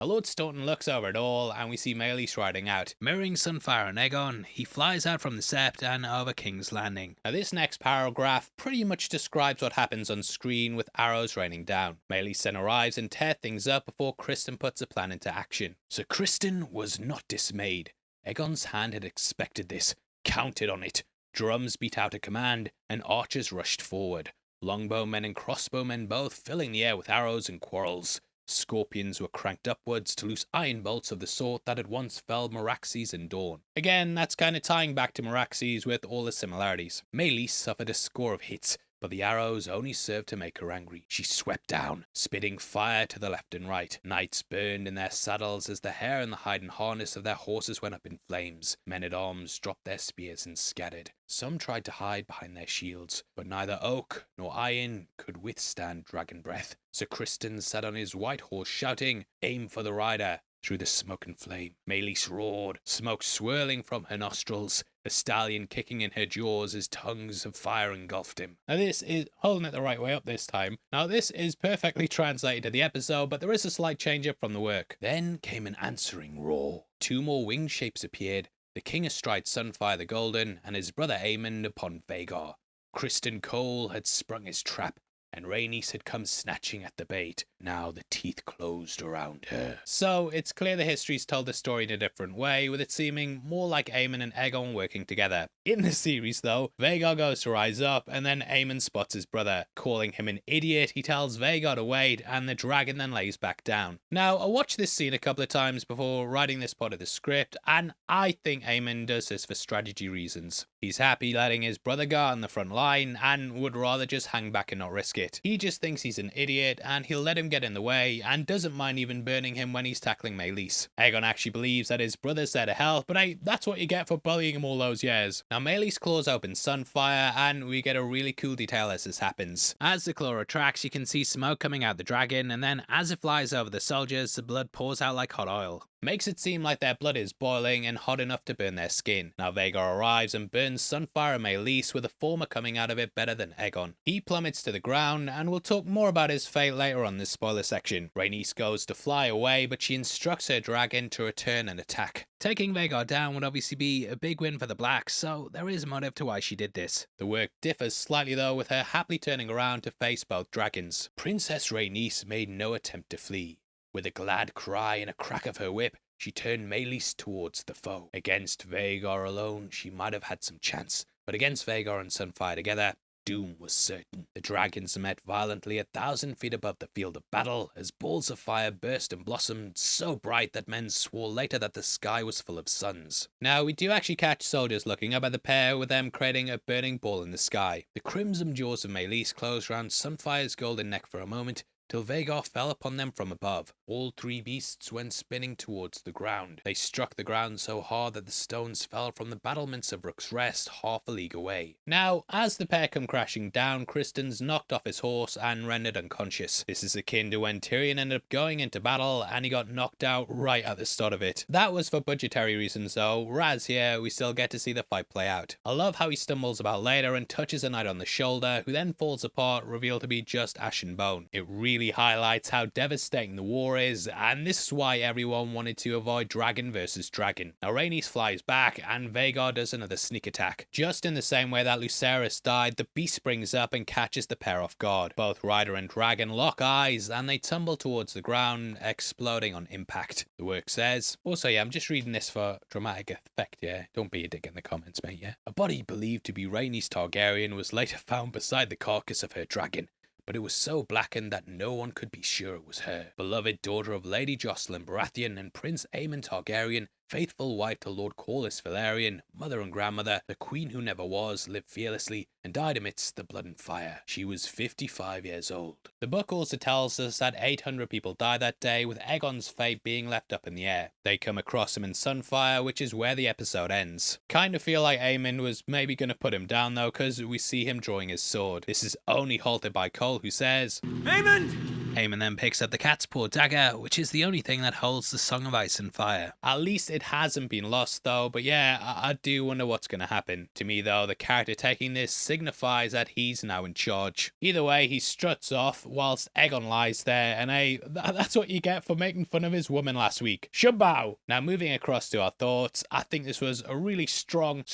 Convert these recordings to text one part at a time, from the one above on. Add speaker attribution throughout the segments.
Speaker 1: The Lord Staunton looks over it all, and we see Maelys riding out. Mirroring Sunfire and Aegon, he flies out from the Sept and over King's Landing. Now this next paragraph pretty much describes what happens on screen with arrows raining down. Maelys then arrives and tears things up before Criston puts a plan into action. So Criston was not dismayed. Aegon's hand had expected this, counted on it. Drums beat out a command, and archers rushed forward. Longbowmen and crossbowmen both filling the air with arrows and quarrels. Scorpions were cranked upwards to loose iron bolts of the sort that had once felled Meraxes and Dorne. Again, that's kind of tying back to Meraxes with all the similarities. Maelys suffered a score of hits, but the arrows only served to make her angry. She swept down, spitting fire to the left and right. Knights burned in their saddles as the hair and the hide and harness of their horses went up in flames. Men-at-arms dropped their spears and scattered. Some tried to hide behind their shields, but neither oak nor iron could withstand dragon breath. Sir Criston sat on his white horse shouting, "Aim for the rider!" Through the smoke and flame, Maelys roared, smoke swirling from her nostrils, a stallion kicking in her jaws as tongues of fire engulfed him. Now this is holding it the right way up this time. Now this is perfectly translated to the episode, but there is a slight change up from the work. Then came an answering roar. 2 more winged shapes appeared, the king astride Sunfire the Golden, and his brother Aemond upon Vhagar. Criston Cole had sprung his trap, and Rhaenys had come snatching at the bait. Now the teeth closed around her. So it's clear the history's told the story in a different way, with it seeming more like Aemond and Aegon working together. In the series though, Vhagar goes to rise up, and then Aemond spots his brother. Calling him an idiot, he tells Vhagar to wait, and the dragon then lays back down. Now, I watched this scene a couple of times before writing this part of the script, and I think Aemond does this for strategy reasons. He's happy letting his brother go on the front line, and would rather just hang back and not risk it. He just thinks he's an idiot, and he'll let him get in the way, and doesn't mind even burning him when he's tackling Maelys. Aegon actually believes that his brother's there to help, but hey, that's what you get for bullying him all those years. Now Maelys claws open Sunfire, and we get a really cool detail as this happens. As the claw retracts, you can see smoke coming out the dragon, and then as it flies over the soldiers, the blood pours out like hot oil. Makes it seem like their blood is boiling and hot enough to burn their skin. Now Vhagar arrives and burns Sunfire and Maelys, with the former coming out of it better than Aegon. He plummets to the ground, and we'll talk more about his fate later on this spoiler section. Rhaenys goes to fly away, but she instructs her dragon to return and attack. Taking Vhagar down would obviously be a big win for the Blacks, so there is motive to why she did this. The work differs slightly though, with her happily turning around to face both dragons. Princess Rhaenys made no attempt to flee. With a glad cry and a crack of her whip, she turned Maelys towards the foe. Against Vhagar alone, she might have had some chance, but against Vhagar and Sunfire together, doom was certain. The dragons met violently 1,000 feet above the field of battle, as balls of fire burst and blossomed so bright that men swore later that the sky was full of suns. Now, we do actually catch soldiers looking up at the pair, with them creating a burning ball in the sky. The crimson jaws of Maelys closed round Sunfire's golden neck for a moment, till Vhagar fell upon them from above. All 3 beasts went spinning towards the ground. They struck the ground so hard that the stones fell from the battlements of Rooks Rest half a league away. Now, as the pair come crashing down, Criston's knocked off his horse and rendered unconscious. This is akin to when Tyrion ended up going into battle and he got knocked out right at the start of it. That was for budgetary reasons though, whereas here we still get to see the fight play out. I love how he stumbles about later and touches a knight on the shoulder, who then falls apart, revealed to be just ash and bone. It really highlights how devastating the war is, and this is why everyone wanted to avoid dragon versus dragon. Now Rhaenys flies back, and Vhagar does another sneak attack. Just in the same way that Lucerys died, the beast springs up and catches the pair off guard. Both rider and dragon lock eyes, and they tumble towards the ground, exploding on impact. The work says, also yeah, I'm just reading this for dramatic effect, yeah, don't be a dick in the comments, mate, yeah. A body believed to be Rhaenys Targaryen was later found beside the carcass of her dragon, but it was so blackened that no one could be sure it was her. Beloved daughter of Lady Jocelyn Baratheon and Prince Aemond Targaryen, faithful wife to Lord Corlys Velaryon, mother and grandmother, the queen who never was, lived fearlessly and died amidst the blood and fire. She was 55 years old. The book also tells us that 800 people died that day, with Aegon's fate being left up in the air. They come across him in Sunfire, which is where the episode ends. Kind of feel like Aemond was maybe going to put him down though, because we see him drawing his sword. This is only halted by Cole, who says,
Speaker 2: "Aemond!
Speaker 1: Aemond then picks up the cat's paw dagger, which is the only thing that holds the Song of Ice and Fire. At least it hasn't been lost though, but yeah, I do wonder what's going to happen. To me though, the character taking this signifies that he's now in charge. Either way, he struts off whilst Aegon lies there, and hey, that's what you get for making fun of his woman last week. Shabao! Now moving across to our thoughts, I think this was a really strong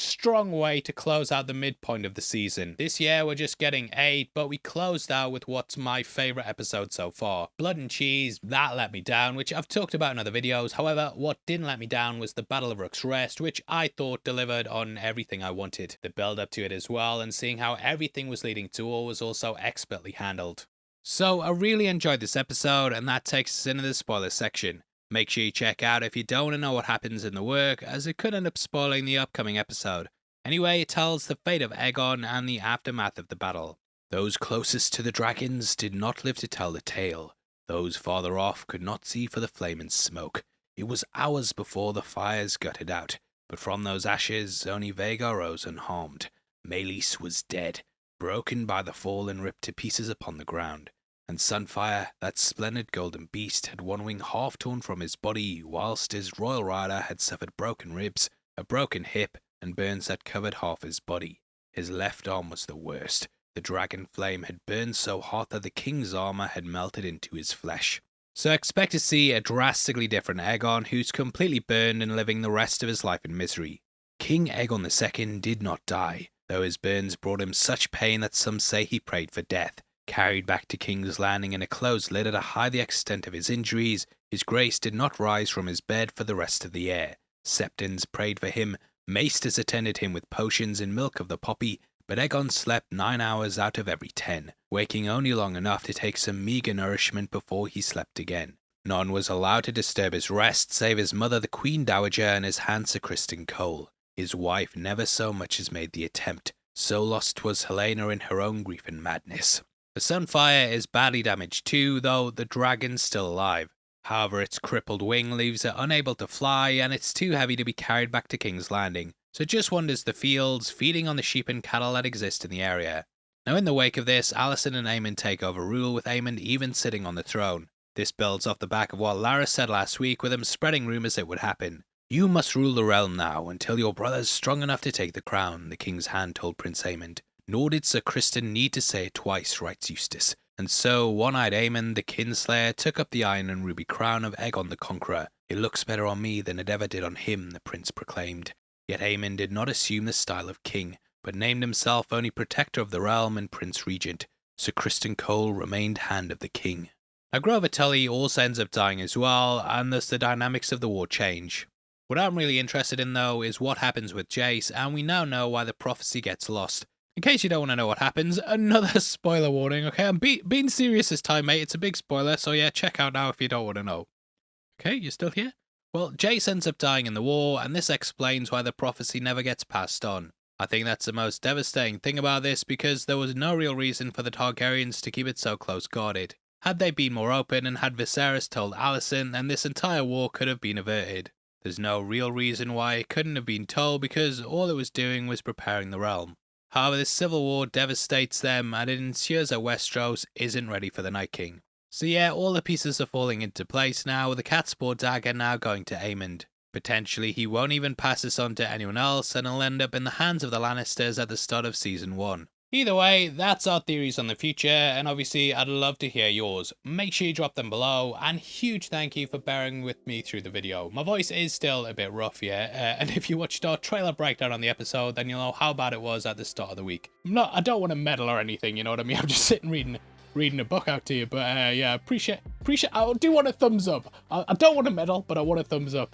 Speaker 1: way to close out the midpoint of the season. This year we're just getting 8, but we closed out with what's my favourite episode so far. Blood and Cheese, that let me down, which I've talked about in other videos. However, what didn't let me down was the Battle of Rooks Rest, which I thought delivered on everything I wanted. The build up to it as well, and seeing how everything was leading to all was also expertly handled. So I really enjoyed this episode, and that takes us into the spoiler section. Make sure you check out if you don't want to know what happens in the work, as it could end up spoiling the upcoming episode. Anyway, it tells the fate of Aegon and the aftermath of the battle. Those closest to the dragons did not live to tell the tale. Those farther off could not see for the flame and smoke. It was hours before the fires gutted out, but from those ashes only Vhagar rose unharmed. Meleys was dead, broken by the fall and ripped to pieces upon the ground. And Sunfire, that splendid golden beast, had one wing half torn from his body, whilst his royal rider had suffered broken ribs, a broken hip, and burns that covered half his body. His left arm was the worst. The dragon flame had burned so hot that the king's armor had melted into his flesh. So expect to see a drastically different Aegon, who's completely burned and living the rest of his life in misery. King Aegon II did not die, though his burns brought him such pain that some say he prayed for death. Carried back to King's Landing in a closed litter to hide the extent of his injuries, his grace did not rise from his bed for the rest of the year. Septons prayed for him, maesters attended him with potions and milk of the poppy, but Aegon slept 9 hours out of every 10, waking only long enough to take some meagre nourishment before he slept again. None was allowed to disturb his rest save his mother the Queen Dowager and his hand Sir Criston Cole. His wife never so much as made the attempt, so lost was Helena in her own grief and madness. The Sunfire is badly damaged too, though the dragon's still alive. However, its crippled wing leaves it unable to fly, and it's too heavy to be carried back to King's Landing, so it just wanders the fields, feeding on the sheep and cattle that exist in the area. Now in the wake of this, Alicent and Aemond take over rule, with Aemond even sitting on the throne. This builds off the back of what Larys said last week, with him spreading rumours it would happen. "You must rule the realm now, until your brother's strong enough to take the crown," the king's hand told Prince Aemond. Nor did Sir Criston need to say it twice, writes Eustace. And so, one-eyed Aemond, the kinslayer, took up the iron and ruby crown of Aegon the Conqueror. "It looks better on me than it ever did on him," the prince proclaimed. Yet Aemond did not assume the style of king, but named himself only protector of the realm and prince regent. Sir Criston Cole remained hand of the king. Now Grover Tully also ends up dying as well, and thus the dynamics of the war change. What I'm really interested in though is what happens with Jace, and we now know why the prophecy gets lost. In case you don't want to know what happens, another spoiler warning, okay? I'm being serious this time, mate. It's a big spoiler, so yeah, check out now if you don't want to know. Okay, you still here? Well, Jace ends up dying in the war, and this explains why the prophecy never gets passed on. I think that's the most devastating thing about this, because there was no real reason for the Targaryens to keep it so close guarded. Had they been more open and had Viserys told Alicent, then this entire war could have been averted. There's no real reason why it couldn't have been told, because all it was doing was preparing the realm. However, this civil war devastates them, and it ensures that Westeros isn't ready for the Night King. So yeah, all the pieces are falling into place now, with the cat's paw dagger now going to Aemond. Potentially he won't even pass this on to anyone else, and it'll end up in the hands of the Lannisters at the start of Season 1. Either way, that's our theories on the future, and obviously I'd love to hear yours. Make sure you drop them below, and huge thank you for bearing with me through the video. My voice is still a bit rough, yeah, and if you watched our trailer breakdown on the episode, then you'll know how bad it was at the start of the week. I don't want to meddle or anything, you know what I mean? I'm just sitting reading a book out to you, but yeah, appreciate. I do want a thumbs up. I don't want to meddle, but I want a thumbs up.